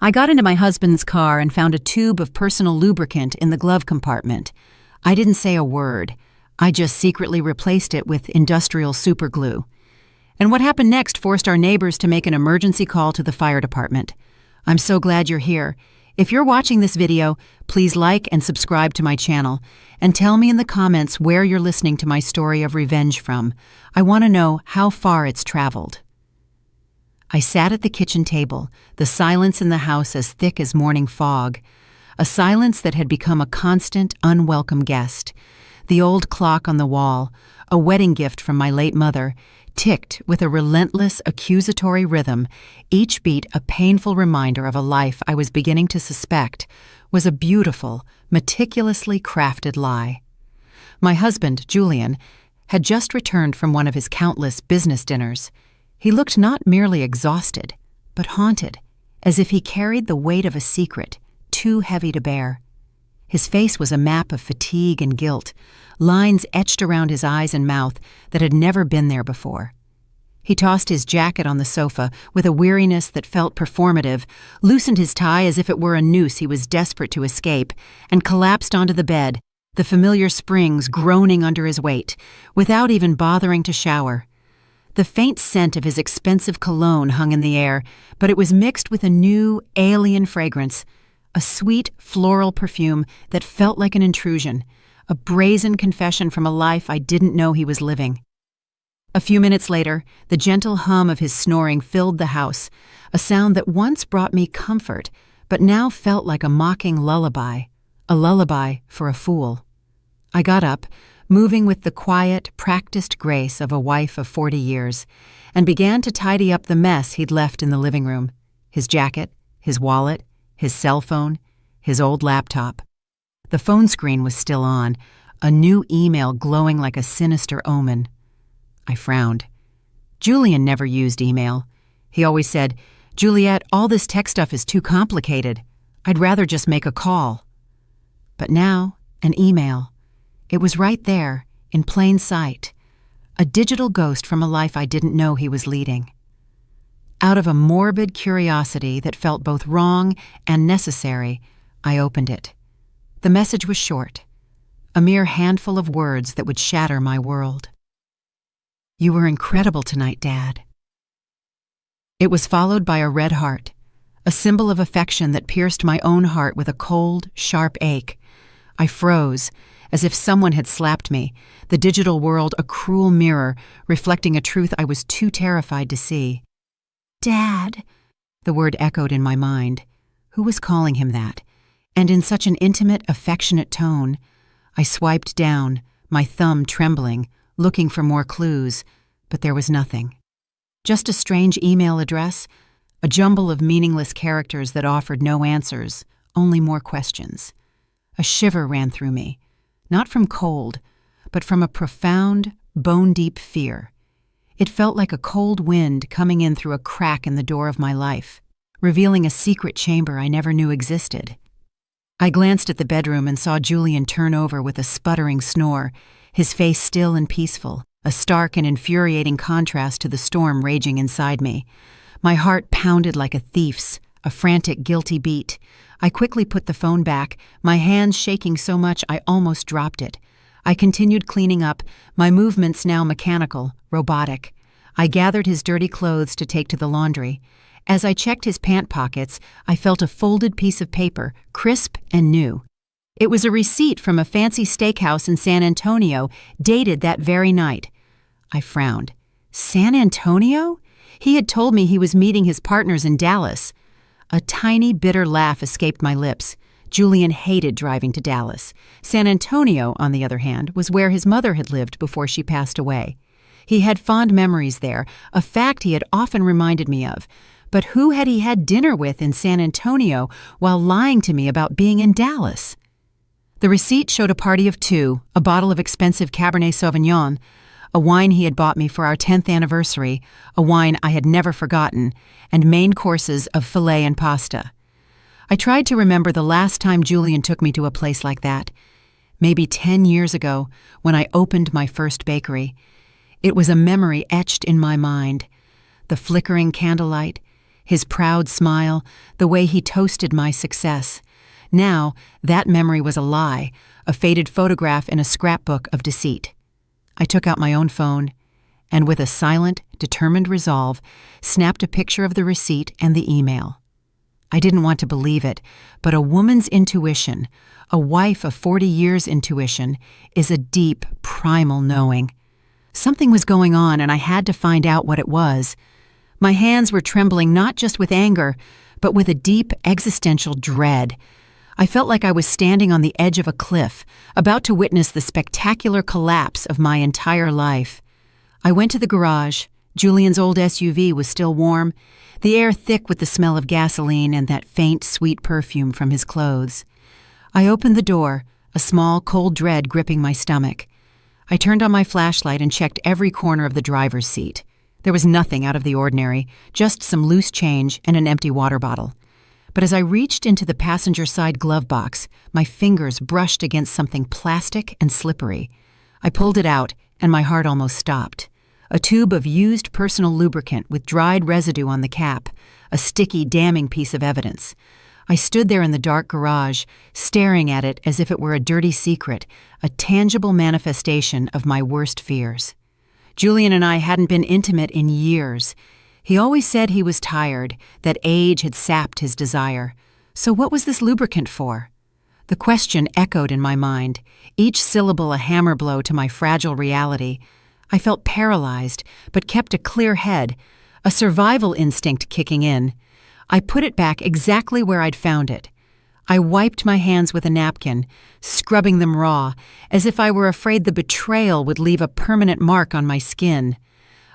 I got into my husband's car and found a tube of personal lubricant in the glove compartment. I didn't say a word. I just secretly replaced it with industrial superglue. And what happened next forced our neighbors to make an emergency call to the fire department. I'm so glad you're here. If you're watching this video, please like and subscribe to my channel, and tell me in the comments where you're listening to my story of revenge from. I want to know how far it's traveled. I sat at the kitchen table, the silence in the house as thick as morning fog, a silence that had become a constant, unwelcome guest. The old clock on the wall, a wedding gift from my late mother, ticked with a relentless, accusatory rhythm, each beat a painful reminder of a life I was beginning to suspect was a beautiful, meticulously crafted lie. My husband, Julian, had just returned from one of his countless business dinners. He looked not merely exhausted, but haunted, as if he carried the weight of a secret, too heavy to bear. His face was a map of fatigue and guilt, lines etched around his eyes and mouth that had never been there before. He tossed his jacket on the sofa with a weariness that felt performative, loosened his tie as if it were a noose he was desperate to escape, and collapsed onto the bed, the familiar springs groaning under his weight, without even bothering to shower. The faint scent of his expensive cologne hung in the air, but it was mixed with a new, alien fragrance, a sweet, floral perfume that felt like an intrusion, a brazen confession from a life I didn't know he was living. A few minutes later, the gentle hum of his snoring filled the house, a sound that once brought me comfort, but now felt like a mocking lullaby, a lullaby for a fool. I got up, moving with the quiet, practiced grace of a wife of 40 years, and began to tidy up the mess he'd left in the living room, his jacket, his wallet, his cell phone, his old laptop. The phone screen was still on, a new email glowing like a sinister omen. I frowned. Julian never used email. He always said, "Juliet, all this tech stuff is too complicated. I'd rather just make a call." But now, an email. It was right there, in plain sight. A digital ghost from a life I didn't know he was leading. Out of a morbid curiosity that felt both wrong and necessary, I opened it. The message was short, a mere handful of words that would shatter my world. "You were incredible tonight, Dad." It was followed by a red heart, a symbol of affection that pierced my own heart with a cold, sharp ache. I froze, as if someone had slapped me, the digital world a cruel mirror reflecting a truth I was too terrified to see. "Dad," the word echoed in my mind. Who was calling him that? And in such an intimate, affectionate tone. I swiped down, my thumb trembling, looking for more clues, but there was nothing. Just a strange email address, a jumble of meaningless characters that offered no answers, only more questions. A shiver ran through me, not from cold, but from a profound, bone-deep fear. It felt like a cold wind coming in through a crack in the door of my life, revealing a secret chamber I never knew existed. I glanced at the bedroom and saw Julian turn over with a sputtering snore, his face still and peaceful, a stark and infuriating contrast to the storm raging inside me. My heart pounded like a thief's, a frantic, guilty beat. I quickly put the phone back, my hands shaking so much I almost dropped it. I continued cleaning up, my movements now mechanical, robotic. I gathered his dirty clothes to take to the laundry. As I checked his pant pockets, I felt a folded piece of paper, crisp and new. It was a receipt from a fancy steakhouse in San Antonio, dated that very night. I frowned. San Antonio? He had told me he was meeting his partners in Dallas. A tiny, bitter laugh escaped my lips. Julian hated driving to Dallas. San Antonio, on the other hand, was where his mother had lived before she passed away. He had fond memories there, a fact he had often reminded me of. But who had he had dinner with in San Antonio while lying to me about being in Dallas? The receipt showed a party of 2, a bottle of expensive Cabernet Sauvignon, a wine he had bought me for our 10th anniversary, a wine I had never forgotten, and main courses of filet and pasta. I tried to remember the last time Julian took me to a place like that. Maybe 10 years ago, when I opened my first bakery. It was a memory etched in my mind. The flickering candlelight, His proud smile, the way he toasted my success. Now, that memory was a lie, a faded photograph in a scrapbook of deceit. I took out my own phone, and with a silent, determined resolve, snapped a picture of the receipt and the email. I didn't want to believe it, but a woman's intuition, a wife of 40 years' intuition, is a deep, primal knowing. Something was going on, and I had to find out what it was. My hands were trembling not just with anger, but with a deep existential dread. I felt like I was standing on the edge of a cliff, about to witness the spectacular collapse of my entire life. I went to the garage. Julian's old SUV was still warm, the air thick with the smell of gasoline and that faint, sweet perfume from his clothes. I opened the door, a small, cold dread gripping my stomach. I turned on my flashlight and checked every corner of the driver's seat. There was nothing out of the ordinary, just some loose change and an empty water bottle. But as I reached into the passenger side glove box, my fingers brushed against something plastic and slippery. I pulled it out, and my heart almost stopped. A tube of used personal lubricant with dried residue on the cap, a sticky, damning piece of evidence. I stood there in the dark garage, staring at it as if it were a dirty secret, a tangible manifestation of my worst fears. Julian and I hadn't been intimate in years. He always said he was tired, that age had sapped his desire. So what was this lubricant for? The question echoed in my mind, each syllable a hammer blow to my fragile reality. I felt paralyzed, but kept a clear head, a survival instinct kicking in. I put it back exactly where I'd found it. I wiped my hands with a napkin, scrubbing them raw, as if I were afraid the betrayal would leave a permanent mark on my skin.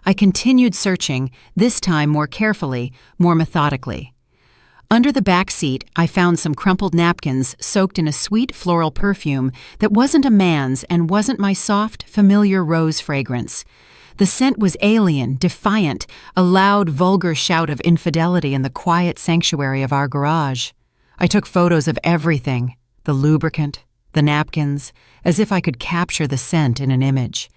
I continued searching, this time more carefully, more methodically. Under the back seat, I found some crumpled napkins soaked in a sweet floral perfume that wasn't a man's and wasn't my soft, familiar rose fragrance. The scent was alien, defiant, a loud, vulgar shout of infidelity in the quiet sanctuary of our garage. I took photos of everything, the lubricant, the napkins, as if I could capture the scent in an image.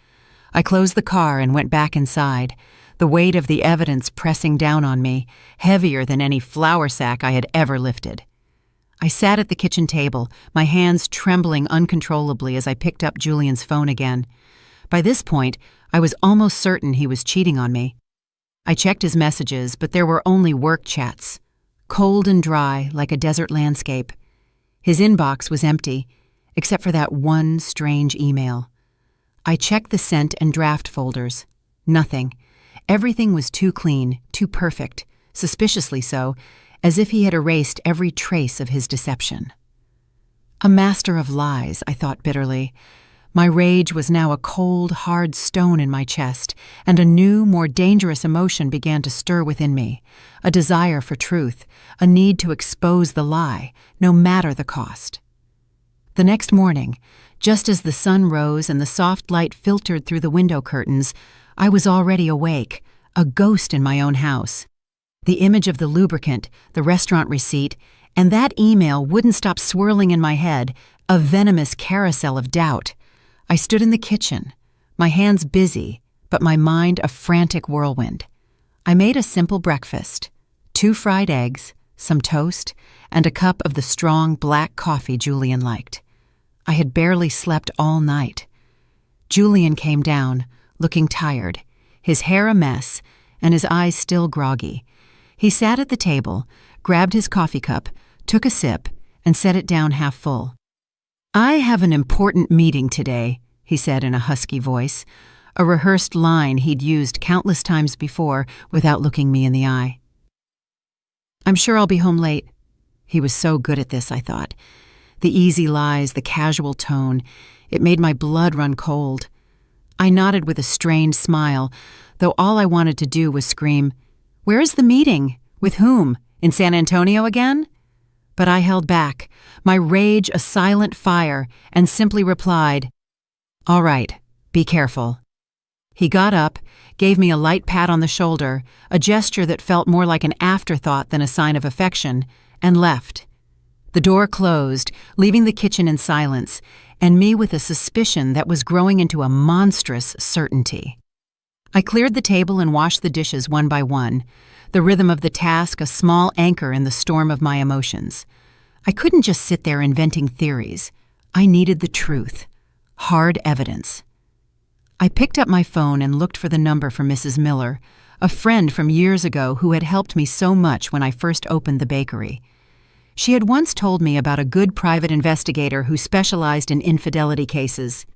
I closed the car and went back inside, the weight of the evidence pressing down on me, heavier than any flour sack I had ever lifted. I sat at the kitchen table, my hands trembling uncontrollably as I picked up Julian's phone again. By this point, I was almost certain he was cheating on me. I checked his messages, but there were only work chats, cold and dry like a desert landscape. His inbox was empty, except for that one strange email. I checked the sent and draft folders. Nothing. Everything was too clean, too perfect, suspiciously so, as if he had erased every trace of his deception. A master of lies, I thought bitterly. My rage was now a cold, hard stone in my chest, and a new, more dangerous emotion began to stir within me, a desire for truth, a need to expose the lie, no matter the cost. The next morning, just as the sun rose and the soft light filtered through the window curtains, I was already awake, a ghost in my own house. The image of the lubricant, the restaurant receipt, and that email wouldn't stop swirling in my head, a venomous carousel of doubt. I stood in the kitchen, my hands busy, but my mind a frantic whirlwind. I made a simple breakfast, 2 fried eggs, some toast, and a cup of the strong black coffee Julian liked. I had barely slept all night. Julian came down, looking tired, his hair a mess, and his eyes still groggy. He sat at the table, grabbed his coffee cup, took a sip, and set it down half full. "I have an important meeting today," he said in a husky voice, a rehearsed line he'd used countless times before without looking me in the eye. "I'm sure I'll be home late." He was so good at this, I thought. The easy lies, the casual tone, it made my blood run cold. I nodded with a strained smile, though all I wanted to do was scream, "Where is the meeting? With whom? In San Antonio again?" But I held back, my rage a silent fire, and simply replied, "All right, be careful." He got up, gave me a light pat on the shoulder, a gesture that felt more like an afterthought than a sign of affection, and left. The door closed, leaving the kitchen in silence, and me with a suspicion that was growing into a monstrous certainty. I cleared the table and washed the dishes one by one. the rhythm of the task a small anchor in the storm of my emotions. I couldn't just sit there inventing theories. I needed the truth, hard evidence. I picked up my phone and looked for the number for Mrs. Miller, a friend from years ago who had helped me so much when I first opened the bakery. She had once told me about a good private investigator who specialized in infidelity cases.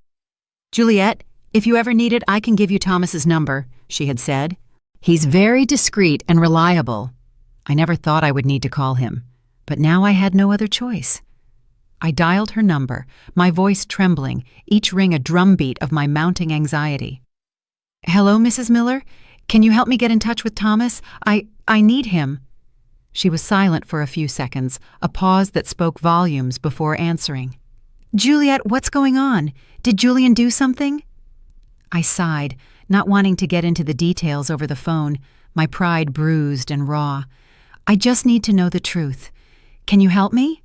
"Juliet, if you ever need it, I can give you Thomas's number," she had said. "He's very discreet and reliable." I never thought I would need to call him, but now I had no other choice. I dialed her number, my voice trembling, each ring a drumbeat of my mounting anxiety. "Hello, Mrs. Miller? Can you help me get in touch with Thomas? I need him." She was silent for a few seconds, a pause that spoke volumes before answering. "Juliet, what's going on? Did Julian do something?" I sighed, not wanting to get into the details over the phone, my pride bruised and raw. "I just need to know the truth. Can you help me?"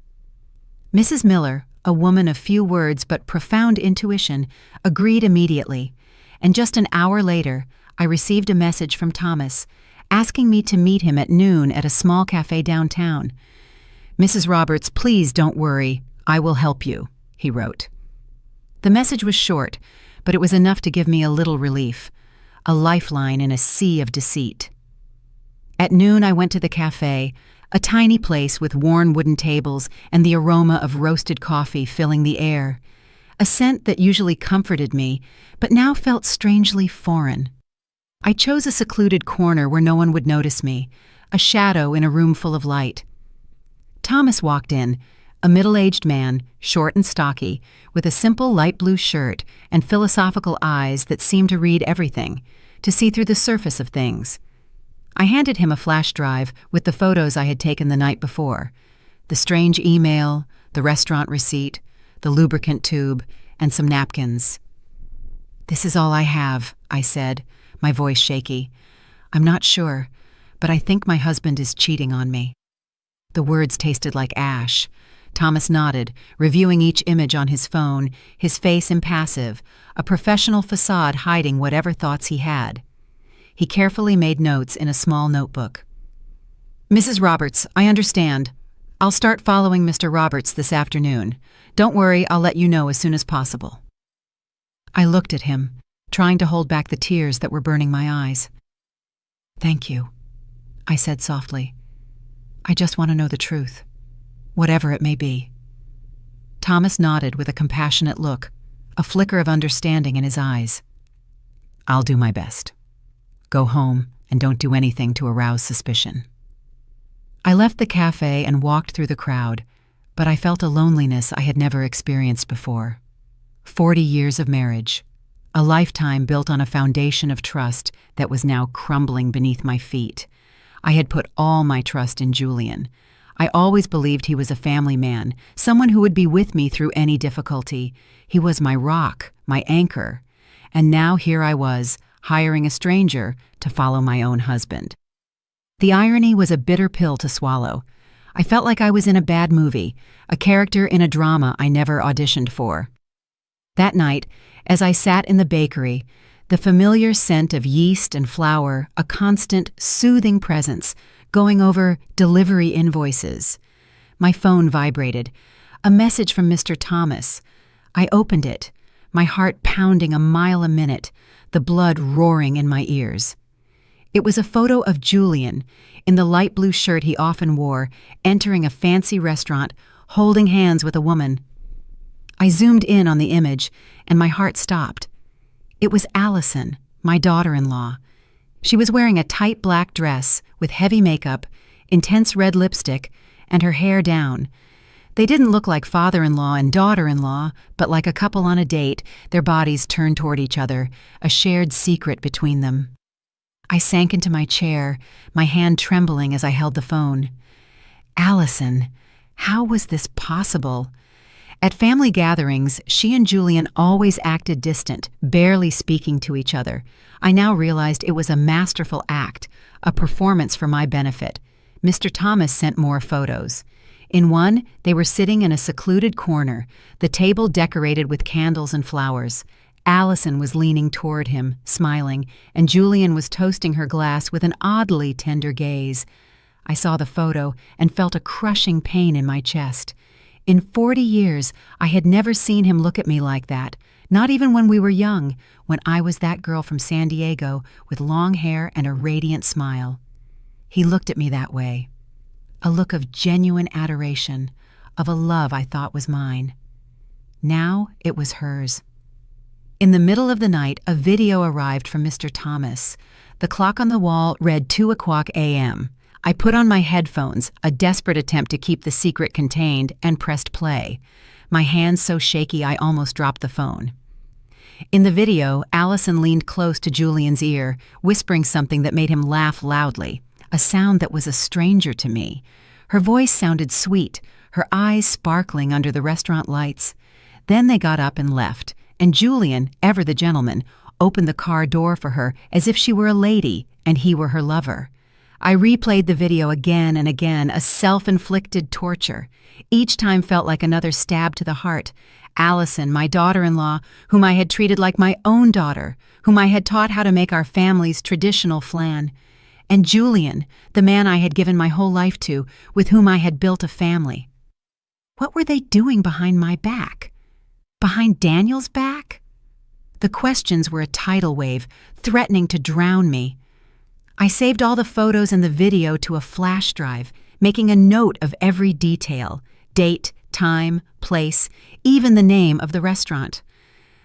Mrs. Miller, a woman of few words but profound intuition, agreed immediately, and just an hour later, I received a message from Thomas, asking me to meet him at noon at a small cafe downtown. "Mrs. Roberts, please don't worry. I will help you," he wrote. The message was short, but it was enough to give me a little relief, a lifeline in a sea of deceit. At noon, I went to the cafe, a tiny place with worn wooden tables and the aroma of roasted coffee filling the air, a scent that usually comforted me, but now felt strangely foreign. I chose a secluded corner where no one would notice me, a shadow in a room full of light. Thomas walked in, a middle-aged man, short and stocky, with a simple light blue shirt and philosophical eyes that seemed to read everything, to see through the surface of things. I handed him a flash drive with the photos I had taken the night before, the strange email, the restaurant receipt, the lubricant tube, and some napkins. "This is all I have," I said, my voice shaky. "I'm not sure, but I think my husband is cheating on me." The words tasted like ash. Thomas nodded, reviewing each image on his phone, his face impassive, a professional facade hiding whatever thoughts he had. He carefully made notes in a small notebook. "Mrs. Roberts, I understand. I'll start following Mr. Roberts this afternoon. Don't worry, I'll let you know as soon as possible." I looked at him, trying to hold back the tears that were burning my eyes. "Thank you," I said softly. "I just want to know the truth, whatever it may be." Thomas nodded with a compassionate look, a flicker of understanding in his eyes. "I'll do my best. Go home and don't do anything to arouse suspicion." I left the cafe and walked through the crowd, but I felt a loneliness I had never experienced before. 40 years of marriage, a lifetime built on a foundation of trust that was now crumbling beneath my feet. I had put all my trust in Julian. I always believed he was a family man, someone who would be with me through any difficulty. He was my rock, my anchor. And now here I was, hiring a stranger to follow my own husband. The irony was a bitter pill to swallow. I felt like I was in a bad movie, a character in a drama I never auditioned for. That night, as I sat in the bakery, the familiar scent of yeast and flour, a constant, soothing presence, going over delivery invoices. My phone vibrated. A message from Mr. Thomas. I opened it, my heart pounding a mile a minute, the blood roaring in my ears. It was a photo of Julian, in the light blue shirt he often wore, entering a fancy restaurant, holding hands with a woman. I zoomed in on the image, and my heart stopped. It was Allison, my daughter-in-law. She was wearing a tight black dress with heavy makeup, intense red lipstick, and her hair down. They didn't look like father-in-law and daughter-in-law, but like a couple on a date, their bodies turned toward each other, a shared secret between them. I sank into my chair, my hand trembling as I held the phone. Allison, how was this possible? At family gatherings, she and Julian always acted distant, barely speaking to each other. I now realized it was a masterful act, a performance for my benefit. Mr. Thomas sent more photos. In one, they were sitting in a secluded corner, the table decorated with candles and flowers. Allison was leaning toward him, smiling, and Julian was toasting her glass with an oddly tender gaze. I saw the photo and felt a crushing pain in my chest. In 40 years, I had never seen him look at me like that, not even when we were young, when I was that girl from San Diego with long hair and a radiant smile. He looked at me that way. A look of genuine adoration, of a love I thought was mine. Now it was hers. In the middle of the night, a video arrived from Mr. Thomas. The clock on the wall read 2:00 a.m. I put on my headphones, a desperate attempt to keep the secret contained, and pressed play. My hands so shaky I almost dropped the phone. In the video, Allison leaned close to Julian's ear, whispering something that made him laugh loudly, a sound that was a stranger to me. Her voice sounded sweet, her eyes sparkling under the restaurant lights. Then they got up and left, and Julian, ever the gentleman, opened the car door for her as if she were a lady and he were her lover. I replayed the video again and again, a self-inflicted torture. Each time felt like another stab to the heart. Allison, my daughter-in-law, whom I had treated like my own daughter, whom I had taught how to make our family's traditional flan. And Julian, the man I had given my whole life to, with whom I had built a family. What were they doing behind my back? Behind Daniel's back? The questions were a tidal wave, threatening to drown me. I saved all the photos and the video to a flash drive, making a note of every detail: date, time, place, even the name of the restaurant.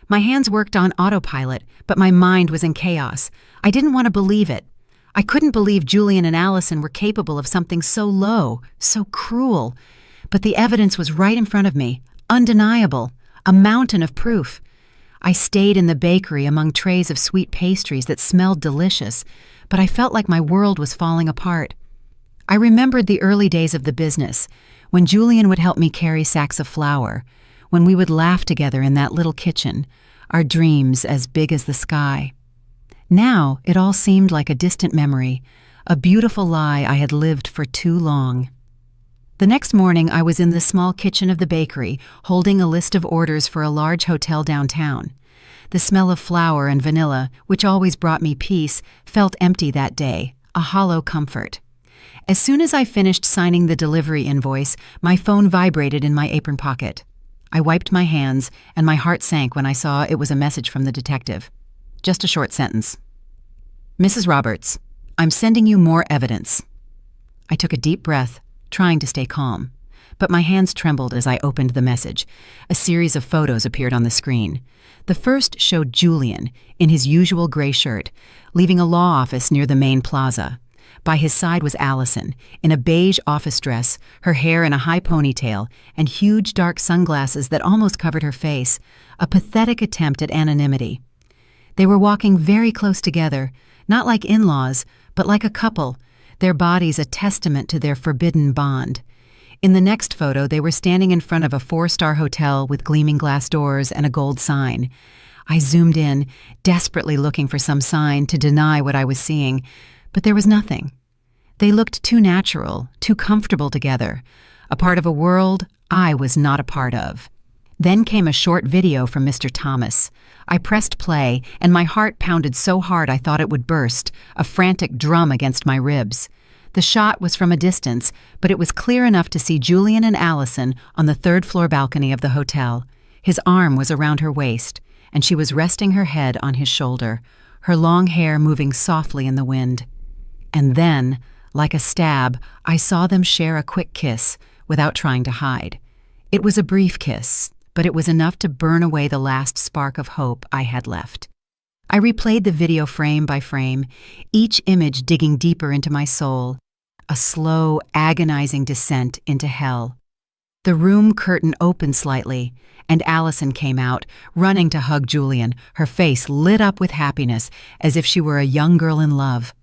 My hands worked on autopilot, but my mind was in chaos. I didn't want to believe it. I couldn't believe Julian and Allison were capable of something so low, so cruel. But the evidence was right in front of me, undeniable, a mountain of proof. I stayed in the bakery among trays of sweet pastries that smelled delicious, but I felt like my world was falling apart. I remembered the early days of the business, when Julian would help me carry sacks of flour, when we would laugh together in that little kitchen, our dreams as big as the sky. Now it all seemed like a distant memory, a beautiful lie I had lived for too long. The next morning I was in the small kitchen of the bakery, holding a list of orders for a large hotel downtown. The smell of flour and vanilla, which always brought me peace, felt empty that day, a hollow comfort. As soon as I finished signing the delivery invoice, my phone vibrated in my apron pocket. I wiped my hands, and my heart sank when I saw it was a message from the detective. Just a short sentence. Mrs. Roberts, I'm sending you more evidence. I took a deep breath, trying to stay calm. But my hands trembled as I opened the message. A series of photos appeared on the screen. The first showed Julian, in his usual gray shirt, leaving a law office near the main plaza. By his side was Allison, in a beige office dress, her hair in a high ponytail, and huge dark sunglasses that almost covered her face, a pathetic attempt at anonymity. They were walking very close together, not like in-laws, but like a couple, their bodies a testament to their forbidden bond. In the next photo, they were standing in front of a 4-star hotel with gleaming glass doors and a gold sign. I zoomed in, desperately looking for some sign to deny what I was seeing, but there was nothing. They looked too natural, too comfortable together, a part of a world I was not a part of. Then came a short video from Mr. Thomas. I pressed play, and my heart pounded so hard I thought it would burst, a frantic drum against my ribs. The shot was from a distance, but it was clear enough to see Julian and Allison on the 3rd-floor balcony of the hotel. His arm was around her waist, and she was resting her head on his shoulder, her long hair moving softly in the wind. And then, like a stab, I saw them share a quick kiss, without trying to hide. It was a brief kiss, but it was enough to burn away the last spark of hope I had left. I replayed the video frame by frame, each image digging deeper into my soul, a slow, agonizing descent into hell. The room curtain opened slightly, and Allison came out, running to hug Julian, her face lit up with happiness, as if she were a young girl in love.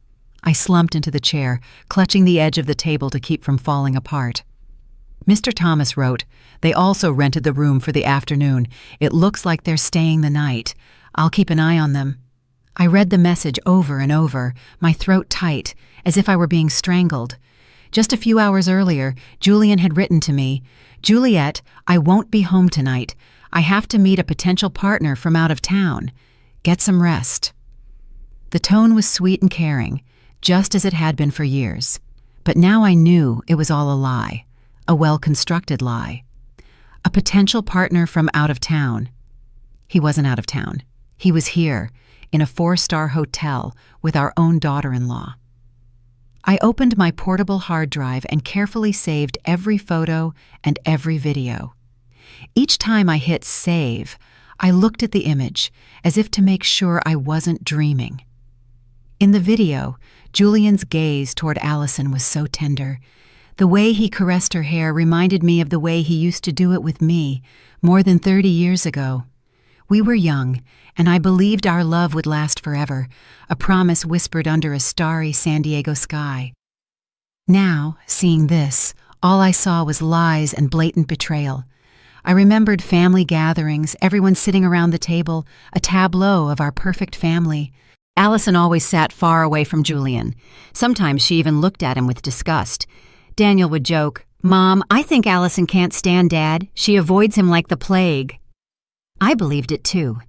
I slumped into the chair, clutching the edge of the table to keep from falling apart. Mr. Thomas wrote, "They also rented the room for the afternoon. It looks like they're staying the night. I'll keep an eye on them." I read the message over and over, my throat tight, as if I were being strangled. Just a few hours earlier, Julian had written to me, "Juliet, I won't be home tonight. I have to meet a potential partner from out of town. Get some rest." The tone was sweet and caring, just as it had been for years. But now I knew it was all a lie, a well-constructed lie. A potential partner from out of town. He wasn't out of town. He was here, in a 4-star hotel with our own daughter-in-law. I opened my portable hard drive and carefully saved every photo and every video. Each time I hit save, I looked at the image, as if to make sure I wasn't dreaming. In the video, Julian's gaze toward Allison was so tender. The way he caressed her hair reminded me of the way he used to do it with me, more than 30 years ago. We were young, and I believed our love would last forever, a promise whispered under a starry San Diego sky. Now, seeing this, all I saw was lies and blatant betrayal. I remembered family gatherings, everyone sitting around the table, a tableau of our perfect family. Allison always sat far away from Julian. Sometimes she even looked at him with disgust. Daniel would joke, "Mom, I think Allison can't stand Dad. She avoids him like the plague." I believed it too.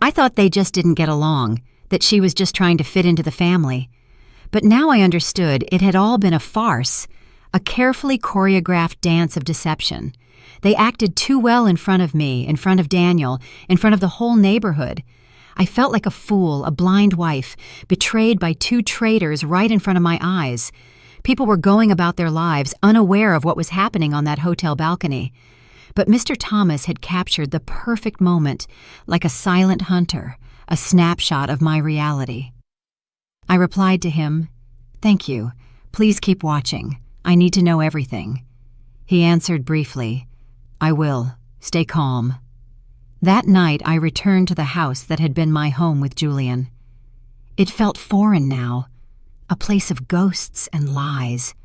I thought they just didn't get along, that she was just trying to fit into the family. But now I understood it had all been a farce, a carefully choreographed dance of deception. They acted too well in front of me, in front of Daniel, in front of the whole neighborhood. I felt like a fool, a blind wife, betrayed by 2 traitors right in front of my eyes. People were going about their lives unaware of what was happening on that hotel balcony. But Mr. Thomas had captured the perfect moment, like a silent hunter, a snapshot of my reality. I replied to him, "Thank you. Please keep watching. I need to know everything." He answered briefly, "I will. Stay calm." That night I returned to the house that had been my home with Julian. It felt foreign now, a place of ghosts and lies.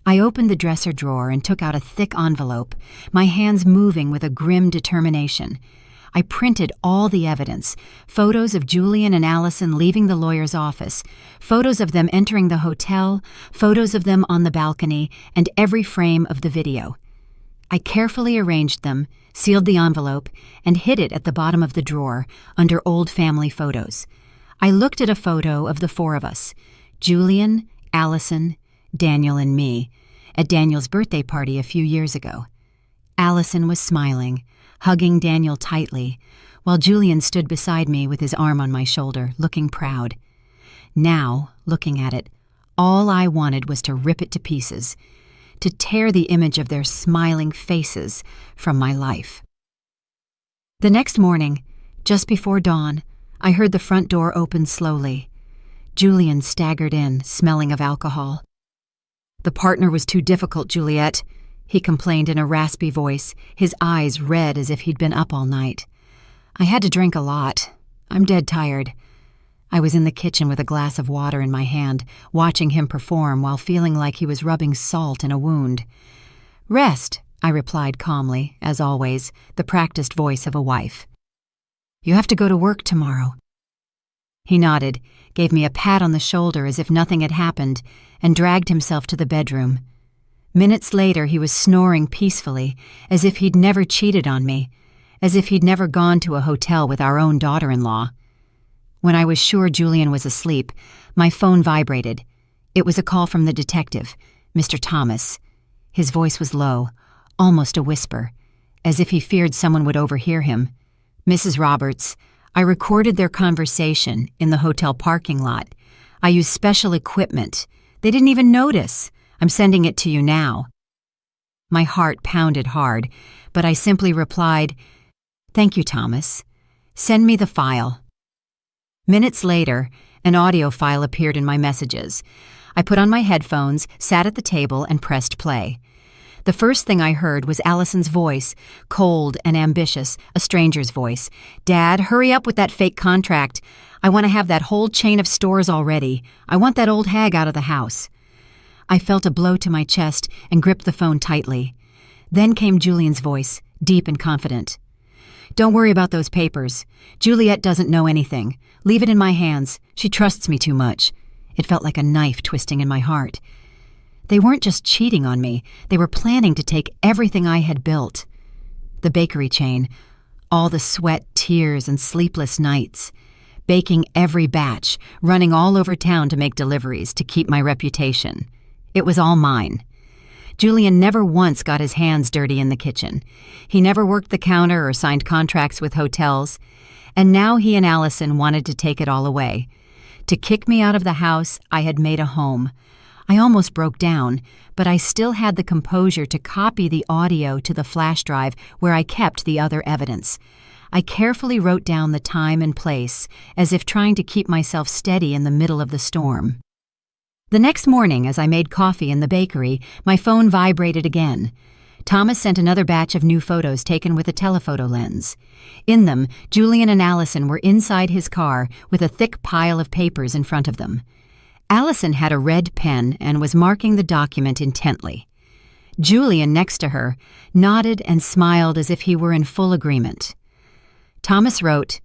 I opened the dresser drawer and took out a thick envelope, my hands moving with a grim determination. I printed all the evidence, photos of Julian and Allison leaving the lawyer's office, photos of them entering the hotel, photos of them on the balcony, and every frame of the video. I carefully arranged them, sealed the envelope, and hid it at the bottom of the drawer, under old family photos. I looked at a photo of the 4 of us, Julian, Allison, Daniel, and me, at Daniel's birthday party a few years ago. Allison was smiling, hugging Daniel tightly, while Julian stood beside me with his arm on my shoulder, looking proud. Now, looking at it, all I wanted was to rip it to pieces, to tear the image of their smiling faces from my life. The next morning, just before dawn, I heard the front door open slowly. Julian staggered in, smelling of alcohol. "The partner was too difficult, Juliet," he complained in a raspy voice, his eyes red as if he'd been up all night. "I had to drink a lot. I'm dead tired." I was in the kitchen with a glass of water in my hand, watching him perform while feeling like he was rubbing salt in a wound. "Rest," I replied calmly, as always, the practiced voice of a wife. "You have to go to work tomorrow." He nodded, gave me a pat on the shoulder as if nothing had happened, and dragged himself to the bedroom. Minutes later, he was snoring peacefully, as if he'd never cheated on me, as if he'd never gone to a hotel with our own daughter-in-law. When I was sure Julian was asleep, my phone vibrated. It was a call from the detective, Mr. Thomas. His voice was low, almost a whisper, as if he feared someone would overhear him. "Mrs. Roberts, I recorded their conversation in the hotel parking lot. I used special equipment. They didn't even notice. I'm sending it to you now." My heart pounded hard, but I simply replied, "Thank you, Thomas. Send me the file." Minutes later, an audio file appeared in my messages. I put on my headphones, sat at the table, and pressed play. The first thing I heard was Allison's voice, cold and ambitious, a stranger's voice. "Dad, hurry up with that fake contract. I want to have that whole chain of stores already. I want that old hag out of the house." I felt a blow to my chest and gripped the phone tightly. Then came Julian's voice, deep and confident. "Don't worry about those papers. Juliet doesn't know anything. Leave it in my hands. She trusts me too much." It felt like a knife twisting in my heart. They weren't just cheating on me. They were planning to take everything I had built. the bakery chain, all the sweat, tears, and sleepless nights. Baking every batch, running all over town to make deliveries to keep my reputation. It was all mine. Julian never once got his hands dirty in the kitchen. He never worked the counter or signed contracts with hotels. And now he and Allison wanted to take it all away. To kick me out of the house I had made a home. I almost broke down, but I still had the composure to copy the audio to the flash drive where I kept the other evidence. I carefully wrote down the time and place, as if trying to keep myself steady in the middle of the storm. The next morning, as I made coffee in the bakery, my phone vibrated again. Thomas sent another batch of new photos taken with a telephoto lens. In them, Julian and Allison were inside his car with a thick pile of papers in front of them. Allison had a red pen and was marking the document intently. Julian, next to her, nodded and smiled as if he were in full agreement. Thomas wrote,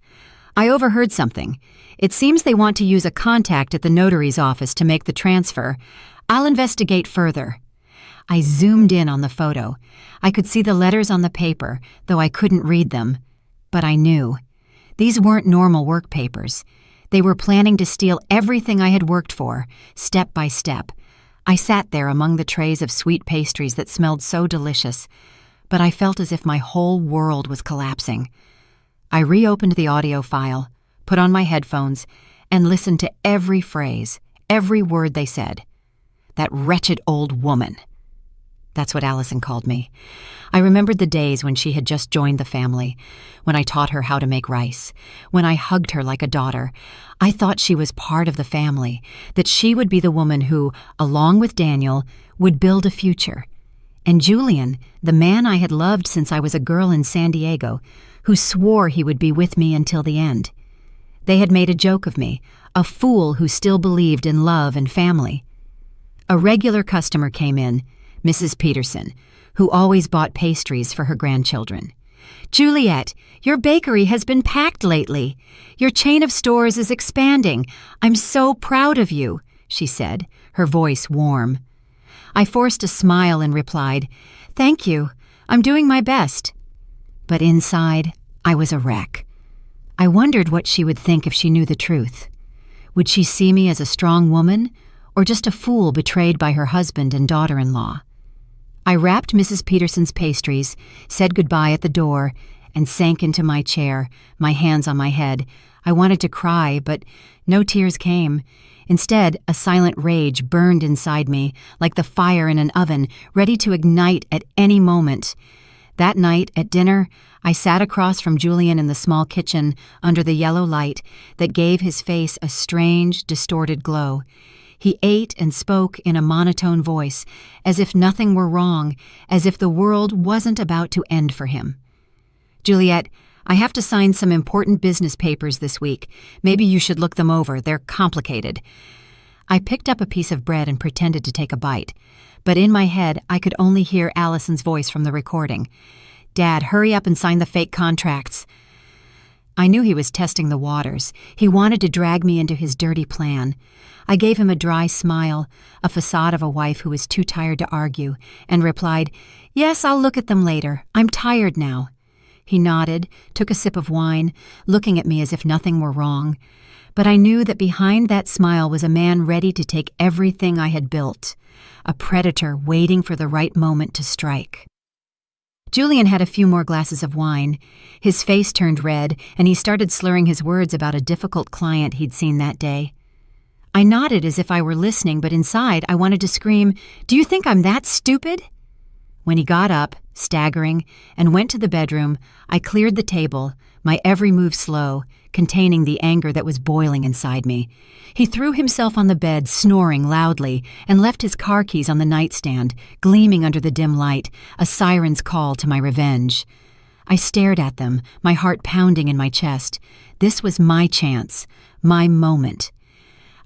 "I overheard something. It seems they want to use a contact at the notary's office to make the transfer. I'll investigate further." I zoomed in on the photo. I could see the letters on the paper, though I couldn't read them. But I knew. These weren't normal work papers. They were planning to steal everything I had worked for, step by step. I sat there among the trays of sweet pastries that smelled so delicious, but I felt as if my whole world was collapsing. I reopened the audio file, put on my headphones, and listened to every phrase, every word they said. That wretched old woman. That's what Allison called me. I remembered the days when she had just joined the family, when I taught her how to make rice, when I hugged her like a daughter. I thought she was part of the family, that she would be the woman who, along with Daniel, would build a future. And Julian, the man I had loved since I was a girl in San Diego, who swore he would be with me until the end. They had made a joke of me, a fool who still believed in love and family. A regular customer came in, Mrs. Peterson, who always bought pastries for her grandchildren. "Juliet, your bakery has been packed lately. Your chain of stores is expanding. I'm so proud of you," she said, her voice warm. I forced a smile and replied, "Thank you. I'm doing my best." But inside, I was a wreck. I wondered what she would think if she knew the truth. Would she see me as a strong woman, or just a fool betrayed by her husband and daughter-in-law? I wrapped Mrs. Peterson's pastries, said goodbye at the door, and sank into my chair, my hands on my head. I wanted to cry, but no tears came. Instead, a silent rage burned inside me, like the fire in an oven, ready to ignite at any moment. That night, at dinner, I sat across from Julian in the small kitchen under the yellow light that gave his face a strange, distorted glow. He ate and spoke in a monotone voice, as if nothing were wrong, as if the world wasn't about to end for him. "Juliet, I have to sign some important business papers this week. Maybe you should look them over. They're complicated." I picked up a piece of bread and pretended to take a bite, but in my head I could only hear Allison's voice from the recording. "Dad, hurry up and sign the fake contracts." I knew he was testing the waters. He wanted to drag me into his dirty plan. I gave him a dry smile, a facade of a wife who was too tired to argue, and replied, "Yes, I'll look at them later. I'm tired now." He nodded, took a sip of wine, looking at me as if nothing were wrong. But I knew that behind that smile was a man ready to take everything I had built, a predator waiting for the right moment to strike. Julian had a few more glasses of wine. His face turned red, and he started slurring his words about a difficult client he'd seen that day. I nodded as if I were listening, but inside I wanted to scream, "Do you think I'm that stupid?" When he got up, staggering, and went to the bedroom, I cleared the table, my every move slow, containing the anger that was boiling inside me. He threw himself on the bed, snoring loudly, and left his car keys on the nightstand, gleaming under the dim light, a siren's call to my revenge. I stared at them, my heart pounding in my chest. This was my chance, my moment.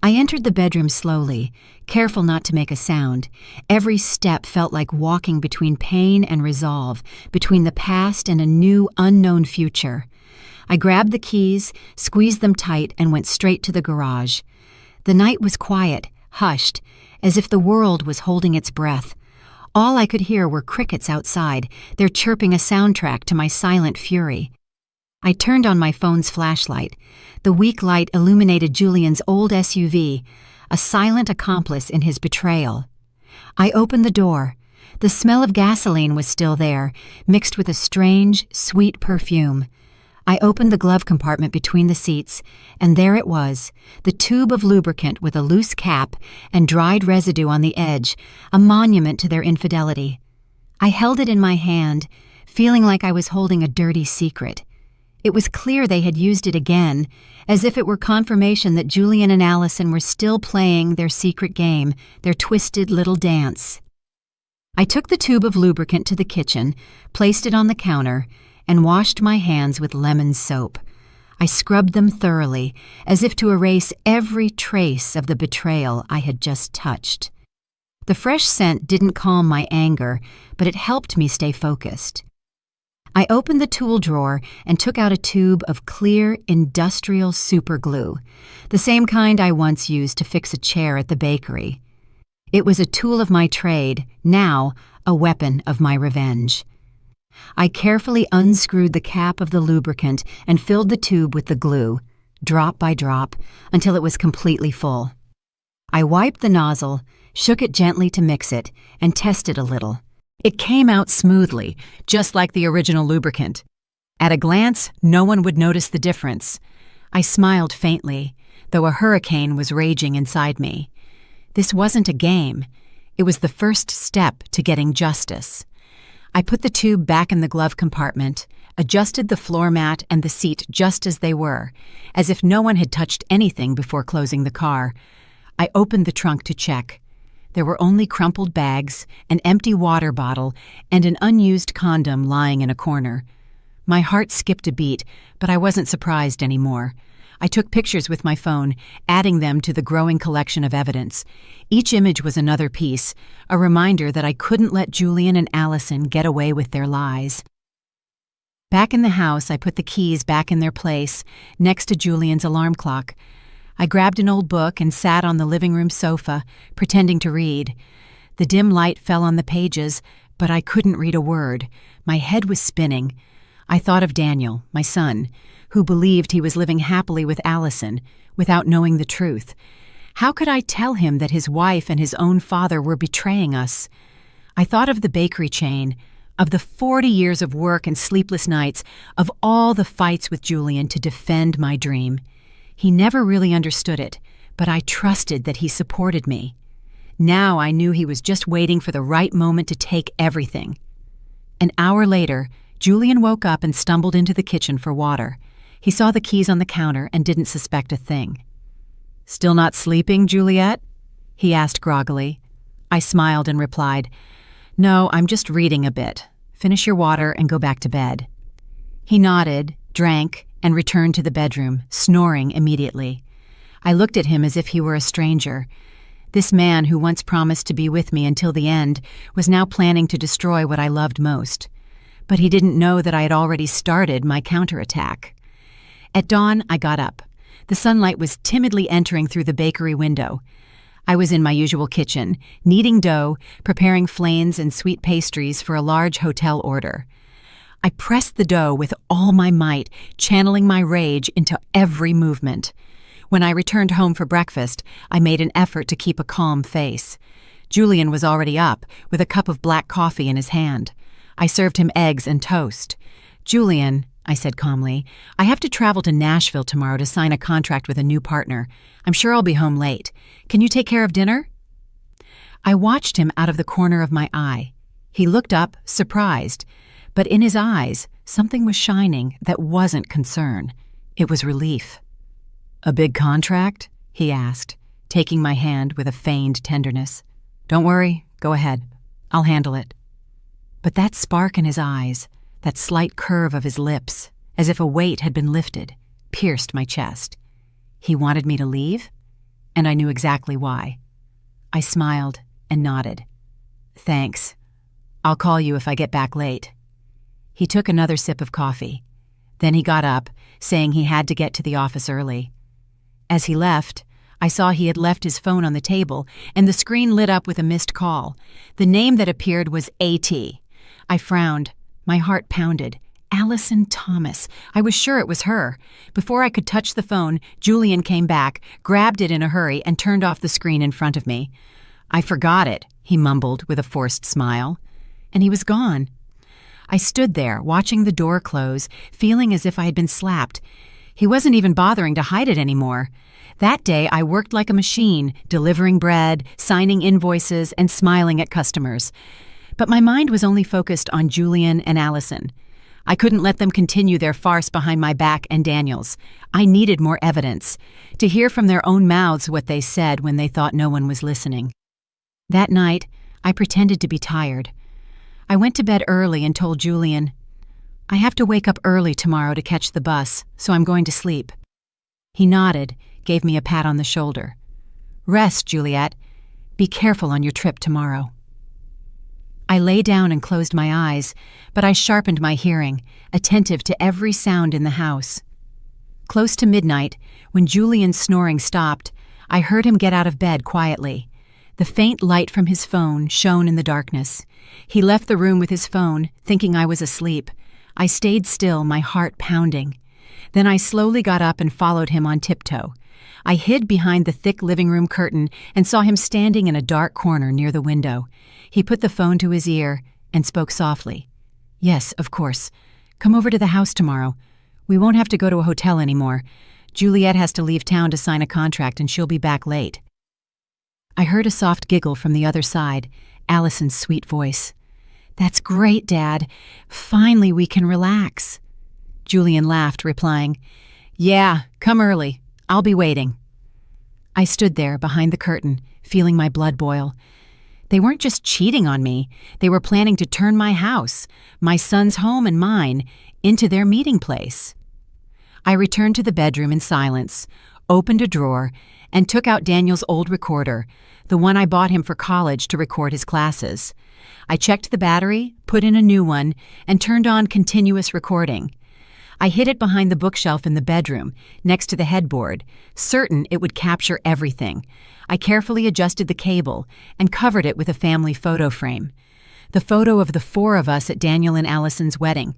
I entered the bedroom slowly, careful not to make a sound. Every step felt like walking between pain and resolve, between the past and a new, unknown future. I grabbed the keys, squeezed them tight, and went straight to the garage. The night was quiet, hushed, as if the world was holding its breath. All I could hear were crickets outside, their chirping a soundtrack to my silent fury. I turned on my phone's flashlight. The weak light illuminated Julian's old SUV, a silent accomplice in his betrayal. I opened the door. The smell of gasoline was still there, mixed with a strange, sweet perfume. I opened the glove compartment between the seats, and there it was, the tube of lubricant with a loose cap and dried residue on the edge, a monument to their infidelity. I held it in my hand, feeling like I was holding a dirty secret. It was clear they had used it again, as if it were confirmation that Julian and Allison were still playing their secret game, their twisted little dance. I took the tube of lubricant to the kitchen, placed it on the counter, and washed my hands with lemon soap. I scrubbed them thoroughly, as if to erase every trace of the betrayal I had just touched. The fresh scent didn't calm my anger, but it helped me stay focused. I opened the tool drawer and took out a tube of clear industrial superglue, the same kind I once used to fix a chair at the bakery. It was a tool of my trade, now a weapon of my revenge. I carefully unscrewed the cap of the lubricant and filled the tube with the glue, drop by drop, until it was completely full. I wiped the nozzle, shook it gently to mix it, and tested a little. It came out smoothly, just like the original lubricant. At a glance, no one would notice the difference. I smiled faintly, though a hurricane was raging inside me. This wasn't a game. It was the first step to getting justice. I put the tube back in the glove compartment, adjusted the floor mat and the seat just as they were, as if no one had touched anything before closing the car. I opened the trunk to check. There were only crumpled bags, an empty water bottle, and an unused condom lying in a corner. My heart skipped a beat, but I wasn't surprised anymore. I took pictures with my phone, adding them to the growing collection of evidence. Each image was another piece, a reminder that I couldn't let Julian and Allison get away with their lies. Back in the house, I put the keys back in their place, next to Julian's alarm clock. I grabbed an old book and sat on the living room sofa, pretending to read. The dim light fell on the pages, but I couldn't read a word. My head was spinning. I thought of Daniel, my son, who believed he was living happily with Allison, without knowing the truth. How could I tell him that his wife and his own father were betraying us? I thought of the bakery chain, of the 40 years of work and sleepless nights, of all the fights with Julian to defend my dream. He never really understood it, but I trusted that he supported me. Now I knew he was just waiting for the right moment to take everything. An hour later, Julian woke up and stumbled into the kitchen for water. He saw the keys on the counter and didn't suspect a thing. "Still not sleeping, Juliet?" he asked groggily. I smiled and replied, "No, I'm just reading a bit. Finish your water and go back to bed." He nodded, drank, and returned to the bedroom, snoring immediately. I looked at him as if he were a stranger. This man who once promised to be with me until the end was now planning to destroy what I loved most. But he didn't know that I had already started my counterattack. At dawn, I got up. The sunlight was timidly entering through the bakery window. I was in my usual kitchen, kneading dough, preparing flanes and sweet pastries for a large hotel order. I pressed the dough with all my might, channeling my rage into every movement. When I returned home for breakfast, I made an effort to keep a calm face. Julian was already up, with a cup of black coffee in his hand. I served him eggs and toast. "Julian," I said calmly, "I have to travel to Nashville tomorrow to sign a contract with a new partner. I'm sure I'll be home late. Can you take care of dinner?" I watched him out of the corner of my eye. He looked up, surprised, but in his eyes, something was shining that wasn't concern. It was relief. "A big contract?" he asked, taking my hand with a feigned tenderness. "Don't worry, go ahead. I'll handle it." But that spark in his eyes, that slight curve of his lips, as if a weight had been lifted, pierced my chest. He wanted me to leave, and I knew exactly why. I smiled and nodded. "Thanks. I'll call you if I get back late." He took another sip of coffee. Then he got up, saying he had to get to the office early. As he left, I saw he had left his phone on the table, and the screen lit up with a missed call. The name that appeared was A.T. I frowned. My heart pounded. Allison Thomas. I was sure it was her. Before I could touch the phone, Julian came back, grabbed it in a hurry, and turned off the screen in front of me. "I forgot it," he mumbled with a forced smile. And he was gone. I stood there, watching the door close, feeling as if I had been slapped. He wasn't even bothering to hide it anymore. That day, I worked like a machine, delivering bread, signing invoices, and smiling at customers. But my mind was only focused on Julian and Allison. I couldn't let them continue their farce behind my back and Daniel's. I needed more evidence, to hear from their own mouths what they said when they thought no one was listening. That night, I pretended to be tired. I went to bed early and told Julian, "I have to wake up early tomorrow to catch the bus, so I'm going to sleep." He nodded, gave me a pat on the shoulder. "Rest, Juliet. Be careful on your trip tomorrow." I lay down and closed my eyes, but I sharpened my hearing, attentive to every sound in the house. Close to midnight, when Julian's snoring stopped, I heard him get out of bed quietly. The faint light from his phone shone in the darkness. He left the room with his phone, thinking I was asleep. I stayed still, my heart pounding. Then I slowly got up and followed him on tiptoe. I hid behind the thick living room curtain and saw him standing in a dark corner near the window. He put the phone to his ear and spoke softly. "Yes, of course. Come over to the house tomorrow. We won't have to go to a hotel anymore. Juliet has to leave town to sign a contract and she'll be back late." I heard a soft giggle from the other side, Allison's sweet voice. "That's great, Dad. Finally we can relax." Julian laughed, replying, "Yeah, come early. I'll be waiting." I stood there behind the curtain, feeling my blood boil. They weren't just cheating on me. They were planning to turn my house, my son's home and mine, into their meeting place. I returned to the bedroom in silence, opened a drawer, and took out Daniel's old recorder, the one I bought him for college to record his classes. I checked the battery, put in a new one, and turned on continuous recording. I hid it behind the bookshelf in the bedroom, next to the headboard, certain it would capture everything. I carefully adjusted the cable and covered it with a family photo frame. The photo of the four of us at Daniel and Allison's wedding.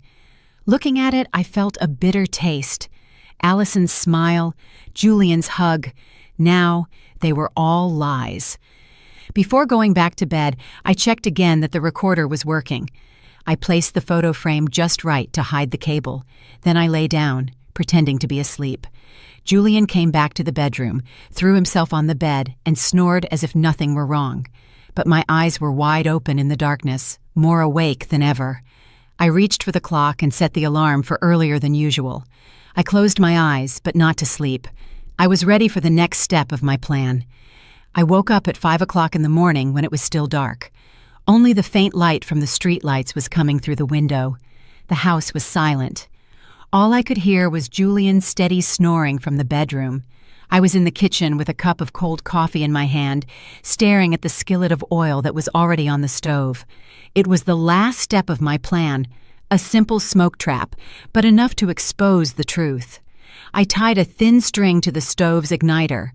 Looking at it, I felt a bitter taste. Allison's smile, Julian's hug. Now, they were all lies. Before going back to bed, I checked again that the recorder was working. I placed the photo frame just right to hide the cable. Then I lay down, pretending to be asleep. Julian came back to the bedroom, threw himself on the bed, and snored as if nothing were wrong. But my eyes were wide open in the darkness, more awake than ever. I reached for the clock and set the alarm for earlier than usual. I closed my eyes, but not to sleep. I was ready for the next step of my plan. I woke up at 5 o'clock in the morning when it was still dark. Only the faint light from the street lights was coming through the window. The house was silent. All I could hear was Julian's steady snoring from the bedroom. I was in the kitchen with a cup of cold coffee in my hand, staring at the skillet of oil that was already on the stove. It was the last step of my plan, a simple smoke trap, but enough to expose the truth. I tied a thin string to the stove's igniter.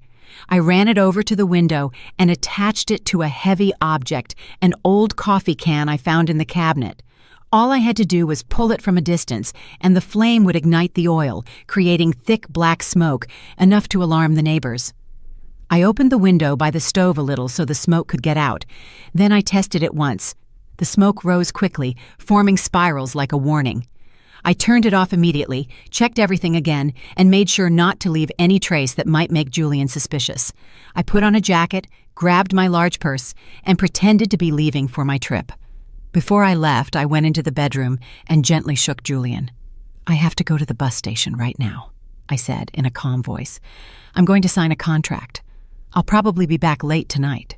I ran it over to the window and attached it to a heavy object, an old coffee can I found in the cabinet. All I had to do was pull it from a distance, and the flame would ignite the oil, creating thick black smoke, enough to alarm the neighbors. I opened the window by the stove a little so the smoke could get out. Then I tested it once. The smoke rose quickly, forming spirals like a warning. I turned it off immediately, checked everything again, and made sure not to leave any trace that might make Julian suspicious. I put on a jacket, grabbed my large purse, and pretended to be leaving for my trip. Before I left, I went into the bedroom and gently shook Julian. "I have to go to the bus station right now," I said in a calm voice. "I'm going to sign a contract. I'll probably be back late tonight."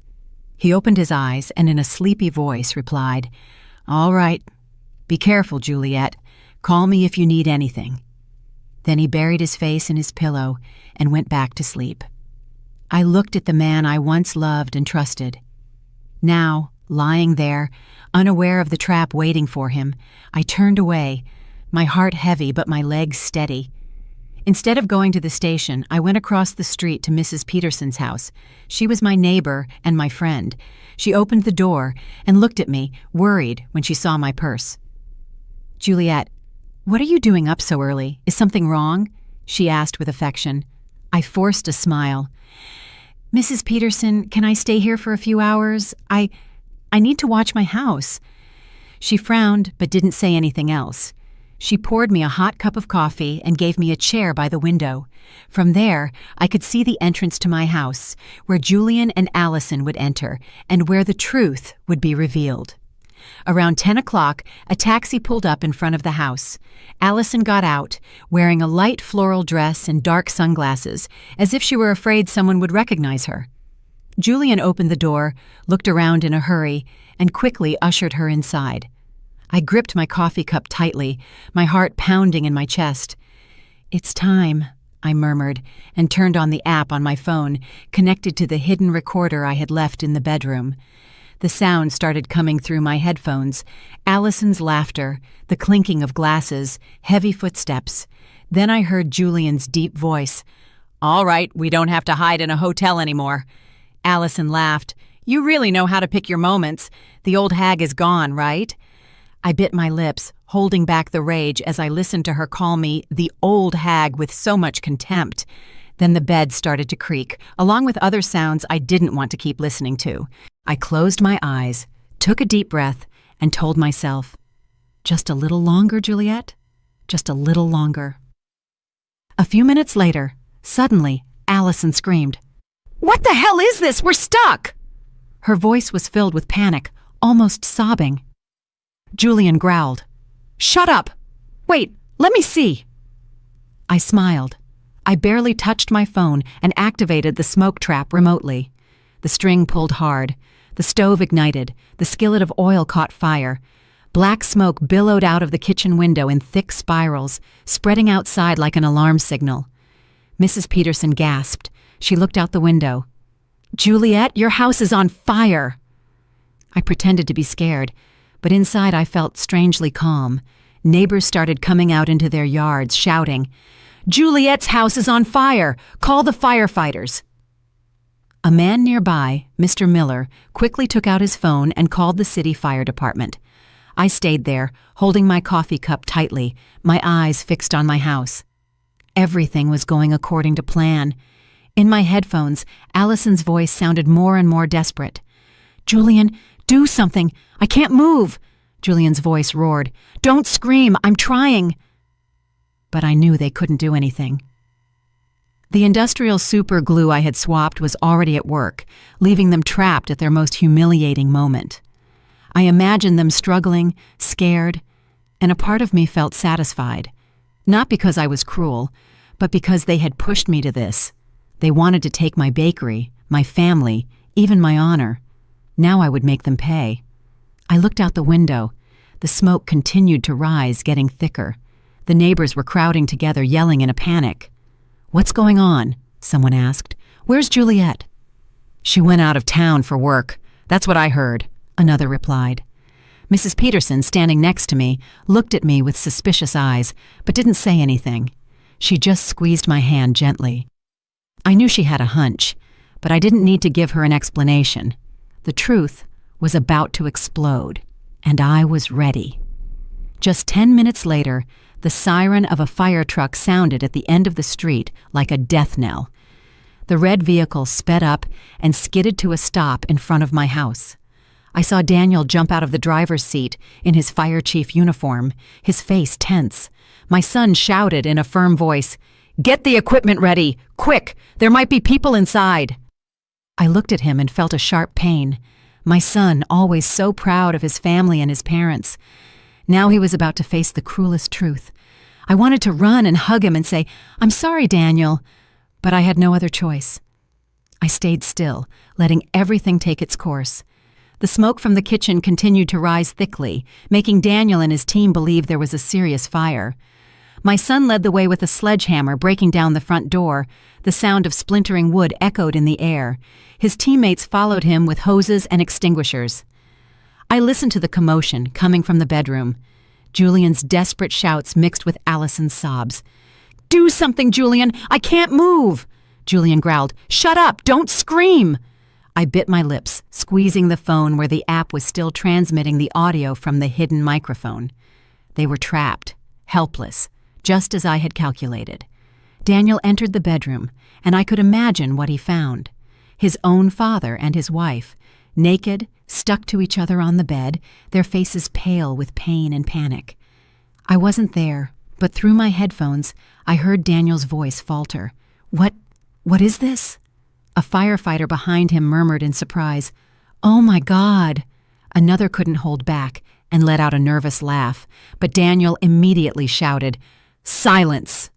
He opened his eyes and in a sleepy voice replied, "All right. Be careful, Juliet. Call me if you need anything." Then he buried his face in his pillow and went back to sleep. I looked at the man I once loved and trusted. Now, lying there, unaware of the trap waiting for him, I turned away, my heart heavy but my legs steady. Instead of going to the station, I went across the street to Mrs. Peterson's house. She was my neighbor and my friend. She opened the door and looked at me, worried, when she saw my purse. "Juliet, what are you doing up so early? Is something wrong?" she asked with affection. I forced a smile. "Mrs. Peterson, can I stay here for a few hours? I need to watch my house." She frowned but didn't say anything else. She poured me a hot cup of coffee and gave me a chair by the window. From there, I could see the entrance to my house, where Julian and Allison would enter, and where the truth would be revealed. Around 10 o'clock, a taxi pulled up in front of the house. Allison got out, wearing a light floral dress and dark sunglasses, as if she were afraid someone would recognize her. Julian opened the door, looked around in a hurry, and quickly ushered her inside. I gripped my coffee cup tightly, my heart pounding in my chest. "It's time," I murmured, and turned on the app on my phone, connected to the hidden recorder I had left in the bedroom. The sound started coming through my headphones. Allison's laughter, the clinking of glasses, heavy footsteps. Then I heard Julian's deep voice. "All right, we don't have to hide in a hotel anymore." Allison laughed. "You really know how to pick your moments. The old hag is gone, right?" I bit my lips, holding back the rage as I listened to her call me the old hag with so much contempt. Then the bed started to creak, along with other sounds I didn't want to keep listening to. I closed my eyes, took a deep breath, and told myself, "Just a little longer, Juliet. Just a little longer." A few minutes later, suddenly, Allison screamed, "What the hell is this? We're stuck!" Her voice was filled with panic, almost sobbing. Julian growled, "Shut up! Wait, let me see!" I smiled. I barely touched my phone and activated the smoke trap remotely. The string pulled hard. The stove ignited. The skillet of oil caught fire. Black smoke billowed out of the kitchen window in thick spirals, spreading outside like an alarm signal. Mrs. Peterson gasped. She looked out the window. "Juliet, your house is on fire!" I pretended to be scared, but inside I felt strangely calm. Neighbors started coming out into their yards, shouting, "Juliet's house is on fire! Call the firefighters!" A man nearby, Mr. Miller, quickly took out his phone and called the city fire department. I stayed there, holding my coffee cup tightly, my eyes fixed on my house. Everything was going according to plan. In my headphones, Allison's voice sounded more and more desperate. "Julian, do something! I can't move!" Julian's voice roared. "Don't scream! I'm trying!" But I knew they couldn't do anything. The industrial super glue I had swapped was already at work, leaving them trapped at their most humiliating moment. I imagined them struggling, scared, and a part of me felt satisfied. Not because I was cruel, but because they had pushed me to this. They wanted to take my bakery, my family, even my honor. Now I would make them pay. I looked out the window. The smoke continued to rise, getting thicker. The neighbors were crowding together, yelling in a panic. "What's going on?" someone asked. "Where's Juliet?" "She went out of town for work. That's what I heard," another replied. Mrs. Peterson, standing next to me, looked at me with suspicious eyes, but didn't say anything. She just squeezed my hand gently. I knew she had a hunch, but I didn't need to give her an explanation. The truth was about to explode, and I was ready. Just 10 minutes later, the siren of a fire truck sounded at the end of the street like a death knell. The red vehicle sped up and skidded to a stop in front of my house. I saw Daniel jump out of the driver's seat in his fire chief uniform, his face tense. My son shouted in a firm voice, "Get the equipment ready! Quick! There might be people inside!" I looked at him and felt a sharp pain. My son, always so proud of his family and his parents. Now he was about to face the cruelest truth. I wanted to run and hug him and say, "I'm sorry, Daniel," but I had no other choice. I stayed still, letting everything take its course. The smoke from the kitchen continued to rise thickly, making Daniel and his team believe there was a serious fire. My son led the way with a sledgehammer, breaking down the front door. The sound of splintering wood echoed in the air. His teammates followed him with hoses and extinguishers. I listened to the commotion coming from the bedroom. Julian's desperate shouts mixed with Allison's sobs. Do something, Julian! I can't move! Julian growled. Shut up! Don't scream! I bit my lips, squeezing the phone where the app was still transmitting the audio from the hidden microphone. They were trapped, helpless, just as I had calculated. Daniel entered the bedroom, and I could imagine what he found. His own father and his wife, naked, stuck to each other on the bed, their faces pale with pain and panic. I wasn't there, but through my headphones, I heard Daniel's voice falter. What is this? A firefighter behind him murmured in surprise, "Oh my God!" Another couldn't hold back and let out a nervous laugh, but Daniel immediately shouted, "Silence!"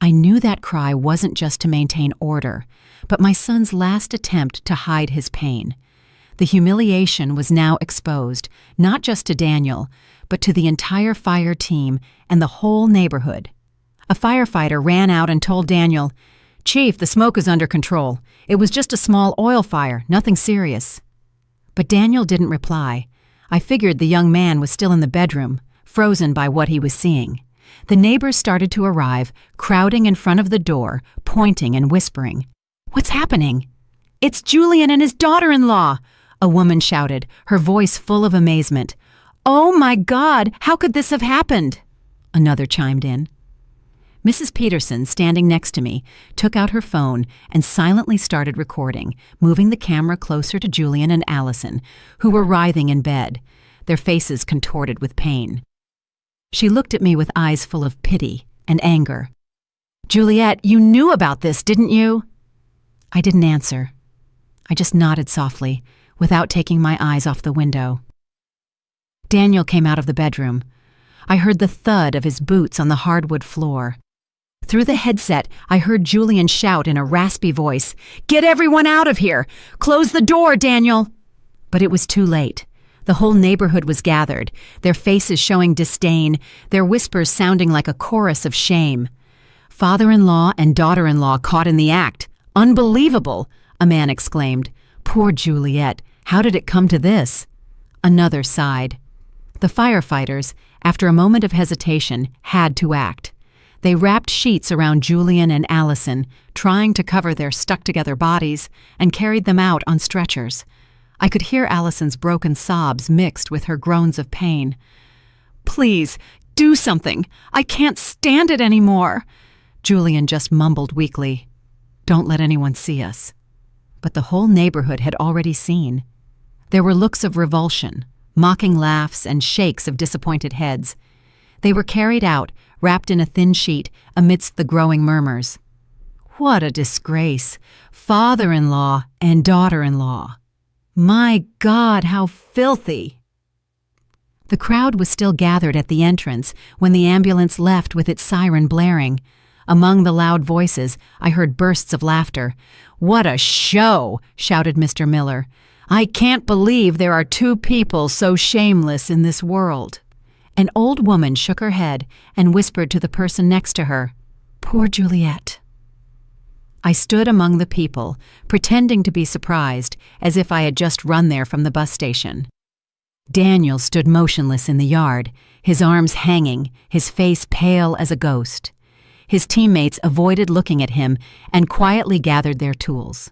I knew that cry wasn't just to maintain order, but my son's last attempt to hide his pain. The humiliation was now exposed, not just to Daniel, but to the entire fire team and the whole neighborhood. A firefighter ran out and told Daniel, "Chief, the smoke is under control. It was just a small oil fire, nothing serious." But Daniel didn't reply. I figured the young man was still in the bedroom, frozen by what he was seeing. The neighbors started to arrive, crowding in front of the door, pointing and whispering. "What's happening?" "It's Julian and his daughter-in-law!" a woman shouted, her voice full of amazement. "Oh my God, how could this have happened?" Another chimed in. Mrs. Peterson, standing next to me, took out her phone and silently started recording, moving the camera closer to Julian and Allison, who were writhing in bed, their faces contorted with pain. She looked at me with eyes full of pity and anger. "Juliet, you knew about this, didn't you?" I didn't answer. I just nodded softly, without taking my eyes off the window. Daniel came out of the bedroom. I heard the thud of his boots on the hardwood floor. Through the headset, I heard Julian shout in a raspy voice, "Get everyone out of here! Close the door, Daniel!" But it was too late. The whole neighborhood was gathered, their faces showing disdain, their whispers sounding like a chorus of shame. "Father-in-law and daughter-in-law caught in the act. Unbelievable!" a man exclaimed. "Poor Juliet, how did it come to this?" Another sighed. The firefighters, after a moment of hesitation, had to act. They wrapped sheets around Julian and Allison, trying to cover their stuck-together bodies, and carried them out on stretchers. I could hear Allison's broken sobs mixed with her groans of pain. "Please, do something! I can't stand it anymore!" Julian just mumbled weakly. "Don't let anyone see us." But the whole neighborhood had already seen. There were looks of revulsion, mocking laughs, and shakes of disappointed heads. They were carried out, wrapped in a thin sheet, amidst the growing murmurs. What a disgrace! Father-in-law and daughter-in-law. My God, how filthy! The crowd was still gathered at the entrance when the ambulance left with its siren blaring. Among the loud voices, I heard bursts of laughter. "What a show!" shouted Mr. Miller. "I can't believe there are two people so shameless in this world." An old woman shook her head and whispered to the person next to her, "Poor Juliet." I stood among the people, pretending to be surprised, as if I had just run there from the bus station. Daniel stood motionless in the yard, his arms hanging, his face pale as a ghost. His teammates avoided looking at him and quietly gathered their tools.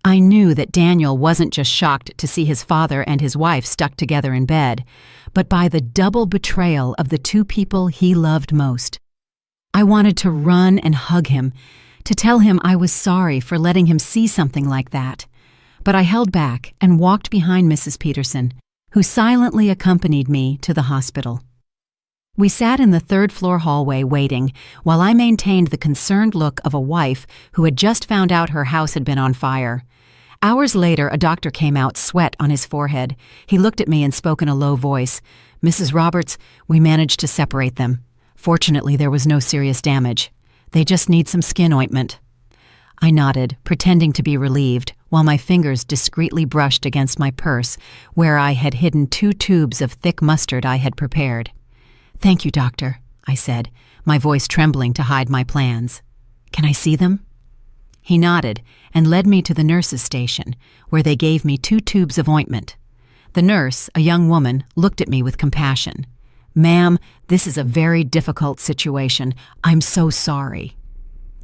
I knew that Daniel wasn't just shocked to see his father and his wife stuck together in bed, but by the double betrayal of the two people he loved most. I wanted to run and hug him, to tell him I was sorry for letting him see something like that. But I held back and walked behind Mrs. Peterson, who silently accompanied me to the hospital. We sat in the third-floor hallway waiting, while I maintained the concerned look of a wife who had just found out her house had been on fire. Hours later, a doctor came out, sweat on his forehead. He looked at me and spoke in a low voice. "Mrs. Roberts, we managed to separate them. Fortunately, there was no serious damage. They just need some skin ointment." I nodded, pretending to be relieved, while my fingers discreetly brushed against my purse, where I had hidden 2 tubes of thick mustard I had prepared. "Thank you, doctor," I said, my voice trembling to hide my plans. "Can I see them?" He nodded and led me to the nurse's station, where they gave me 2 tubes of ointment. The nurse, a young woman, looked at me with compassion. "Ma'am, this is a very difficult situation. I'm so sorry."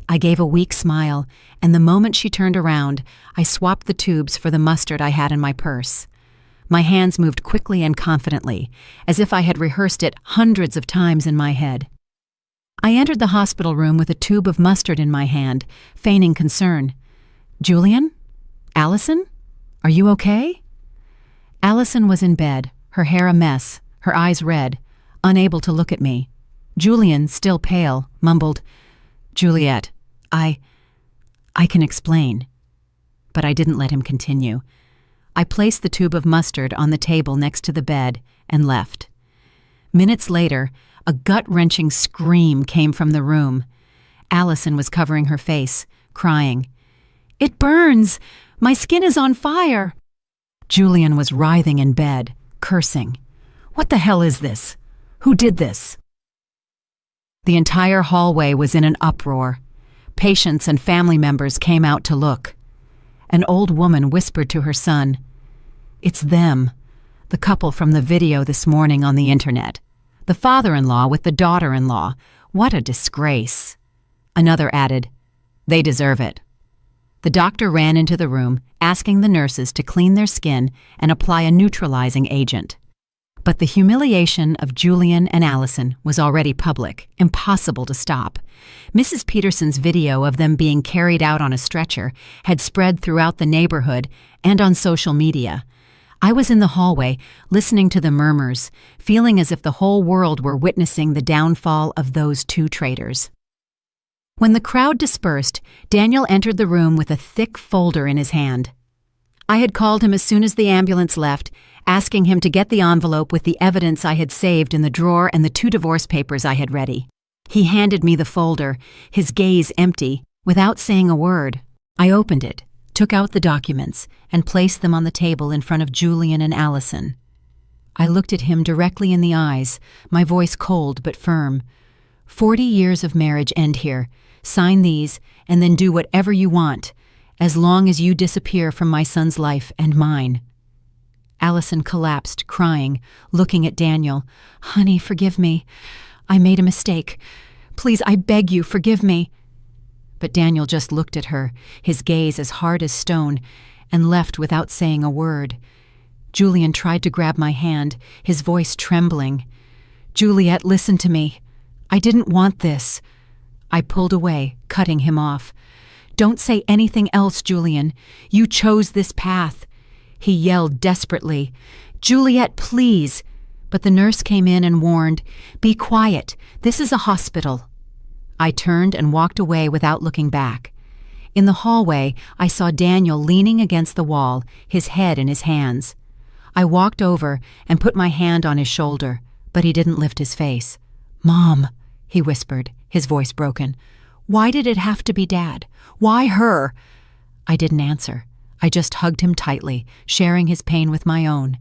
I gave a weak smile, and the moment she turned around, I swapped the tubes for the mustard I had in my purse. My hands moved quickly and confidently, as if I had rehearsed it hundreds of times in my head. I entered the hospital room with a tube of mustard in my hand, feigning concern. "Julian? Allison? Are you okay?" Allison was in bed, her hair a mess, her eyes red, unable to look at me. Julian, still pale, mumbled, "Juliet, I can explain." But I didn't let him continue. I placed the tube of mustard on the table next to the bed and left. Minutes later, a gut-wrenching scream came from the room. Allison was covering her face, crying, "It burns! My skin is on fire!" Julian was writhing in bed, cursing. "What the hell is this? Who did this?" The entire hallway was in an uproar. Patients and family members came out to look. An old woman whispered to her son, "It's them, the couple from the video this morning on the internet. The father-in-law with the daughter-in-law. What a disgrace." Another added, "They deserve it." The doctor ran into the room, asking the nurses to clean their skin and apply a neutralizing agent. But the humiliation of Julian and Allison was already public, impossible to stop. Mrs. Peterson's video of them being carried out on a stretcher had spread throughout the neighborhood and on social media. I was in the hallway, listening to the murmurs, feeling as if the whole world were witnessing the downfall of those two traitors. When the crowd dispersed, Daniel entered the room with a thick folder in his hand. I had called him as soon as the ambulance left, asking him to get the envelope with the evidence I had saved in the drawer and the 2 divorce papers I had ready. He handed me the folder, his gaze empty, without saying a word. I opened it, took out the documents, and placed them on the table in front of Julian and Allison. I looked at him directly in the eyes, my voice cold but firm. 40 years of marriage end here. Sign these, and then do whatever you want, as long as you disappear from my son's life and mine. Allison collapsed, crying, looking at Daniel. "Honey, forgive me. I made a mistake. Please, I beg you, forgive me." But Daniel just looked at her, his gaze as hard as stone, and left without saying a word. Julian tried to grab my hand, his voice trembling. "Juliet, listen to me. I didn't want this." I pulled away, cutting him off. "Don't say anything else, Julian. You chose this path." He yelled desperately, "Juliet, please." But the nurse came in and warned, "Be quiet. This is a hospital." I turned and walked away without looking back. In the hallway, I saw Daniel leaning against the wall, his head in his hands. I walked over and put my hand on his shoulder, but he didn't lift his face. "Mom," he whispered, his voice broken. "Why did it have to be Dad? Why her?" I didn't answer. I just hugged him tightly, sharing his pain with my own.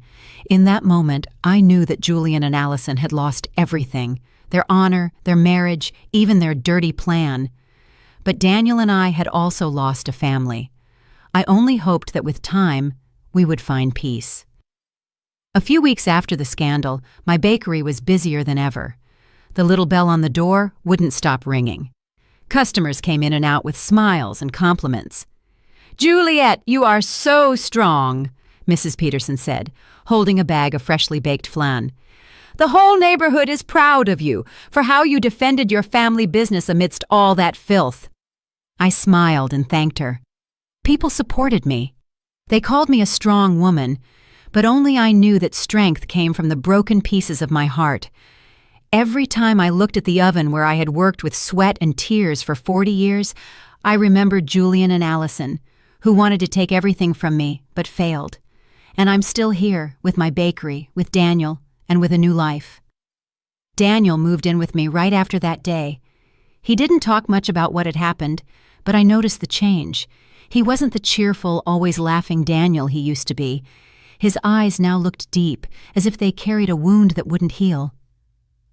In that moment, I knew that Julian and Allison had lost everything, their honor, their marriage, even their dirty plan. But Daniel and I had also lost a family. I only hoped that with time, we would find peace. A few weeks after the scandal, my bakery was busier than ever. The little bell on the door wouldn't stop ringing. Customers came in and out with smiles and compliments. "Juliet, you are so strong," Mrs. Peterson said, holding a bag of freshly baked flan. "The whole neighborhood is proud of you for how you defended your family business amidst all that filth." I smiled and thanked her. People supported me. They called me a strong woman, but only I knew that strength came from the broken pieces of my heart. Every time I looked at the oven where I had worked with sweat and tears for 40 years, I remembered Julian and Allison, who wanted to take everything from me, but failed. And I'm still here, with my bakery, with Daniel, and with a new life. Daniel moved in with me right after that day. He didn't talk much about what had happened, but I noticed the change. He wasn't the cheerful, always laughing Daniel he used to be. His eyes now looked deep, as if they carried a wound that wouldn't heal.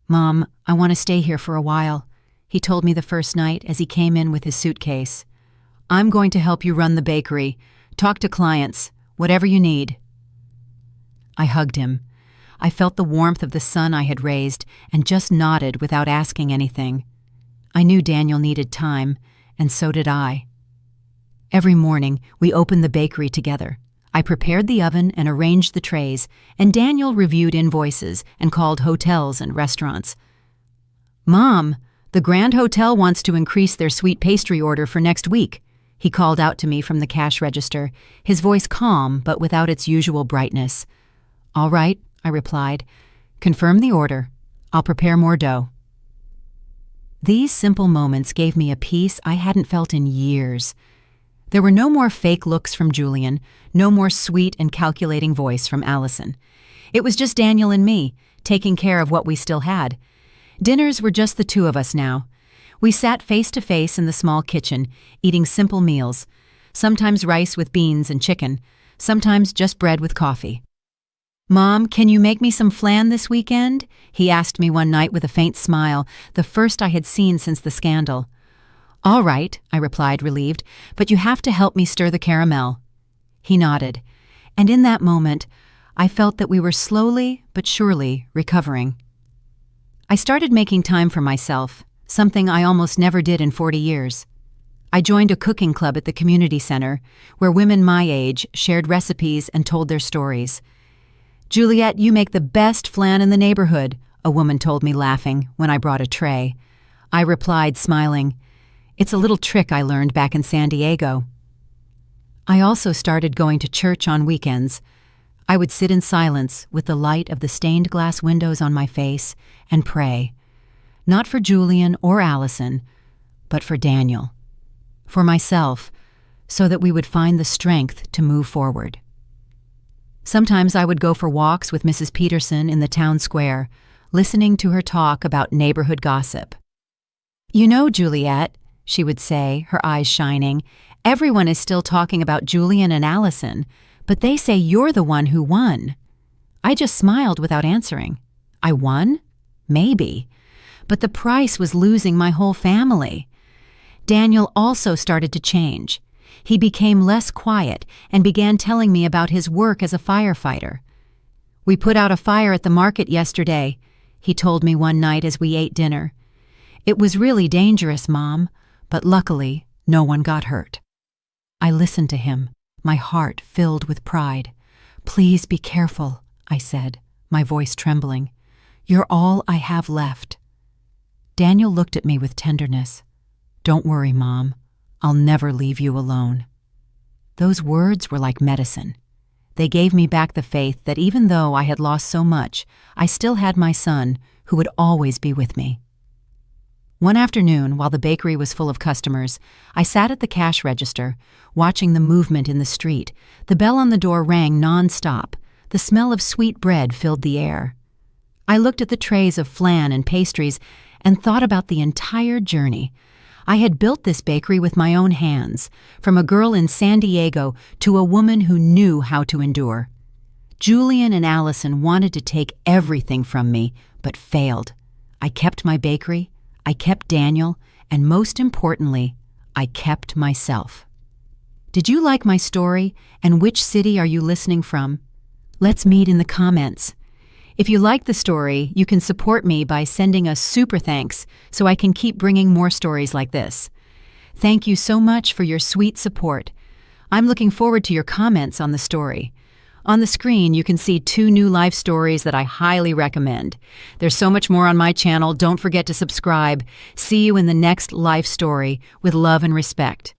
"Mom, I want to stay here for a while," he told me the first night as he came in with his suitcase. "I'm going to help you run the bakery, talk to clients, whatever you need." I hugged him. I felt the warmth of the son I had raised and just nodded without asking anything. I knew Daniel needed time, and so did I. Every morning, we opened the bakery together. I prepared the oven and arranged the trays, and Daniel reviewed invoices and called hotels and restaurants. "Mom, the Grand Hotel wants to increase their sweet pastry order for next week," he called out to me from the cash register, his voice calm but without its usual brightness. "All right," I replied. "Confirm the order. I'll prepare more dough." These simple moments gave me a peace I hadn't felt in years. There were no more fake looks from Julian, no more sweet and calculating voice from Allison. It was just Daniel and me, taking care of what we still had. Dinners were just the two of us now. We sat face to face in the small kitchen, eating simple meals, sometimes rice with beans and chicken, sometimes just bread with coffee. "Mom, can you make me some flan this weekend?" he asked me one night with a faint smile, the first I had seen since the scandal. "All right," I replied, relieved, "but you have to help me stir the caramel." He nodded, and in that moment, I felt that we were slowly but surely recovering. I started making time for myself, something I almost never did in 40 years. I joined a cooking club at the community center, where women my age shared recipes and told their stories. "Juliet, you make the best flan in the neighborhood," a woman told me, laughing, when I brought a tray. I replied, smiling, "It's a little trick I learned back in San Diego." I also started going to church on weekends. I would sit in silence with the light of the stained glass windows on my face and pray, not for Julian or Allison, but for Daniel, for myself, so that we would find the strength to move forward. Sometimes I would go for walks with Mrs. Peterson in the town square, listening to her talk about neighborhood gossip. "You know, Juliet," she would say, her eyes shining, "everyone is still talking about Julian and Allison, but they say you're the one who won." I just smiled without answering. I won? Maybe. But the price was losing my whole family. Daniel also started to change. He became less quiet and began telling me about his work as a firefighter. "We put out a fire at the market yesterday," he told me one night as we ate dinner. "It was really dangerous, Mom, but luckily no one got hurt." I listened to him, my heart filled with pride. "Please be careful," I said, my voice trembling. "You're all I have left." Daniel looked at me with tenderness. "Don't worry, Mom. I'll never leave you alone." Those words were like medicine. They gave me back the faith that even though I had lost so much, I still had my son, who would always be with me. One afternoon, while the bakery was full of customers, I sat at the cash register, watching the movement in the street. The bell on the door rang non-stop. The smell of sweet bread filled the air. I looked at the trays of flan and pastries and thought about the entire journey. I had built this bakery with my own hands, from a girl in San Diego to a woman who knew how to endure. Julian and Allison wanted to take everything from me, but failed. I kept my bakery, I kept Daniel, and most importantly, I kept myself. Did you like my story, and which city are you listening from? Let's meet in the comments. If you like the story, you can support me by sending a super thanks so I can keep bringing more stories like this. Thank you so much for your sweet support. I'm looking forward to your comments on the story. On the screen, you can see 2 new life stories that I highly recommend. There's so much more on my channel. Don't forget to subscribe. See you in the next life story with love and respect.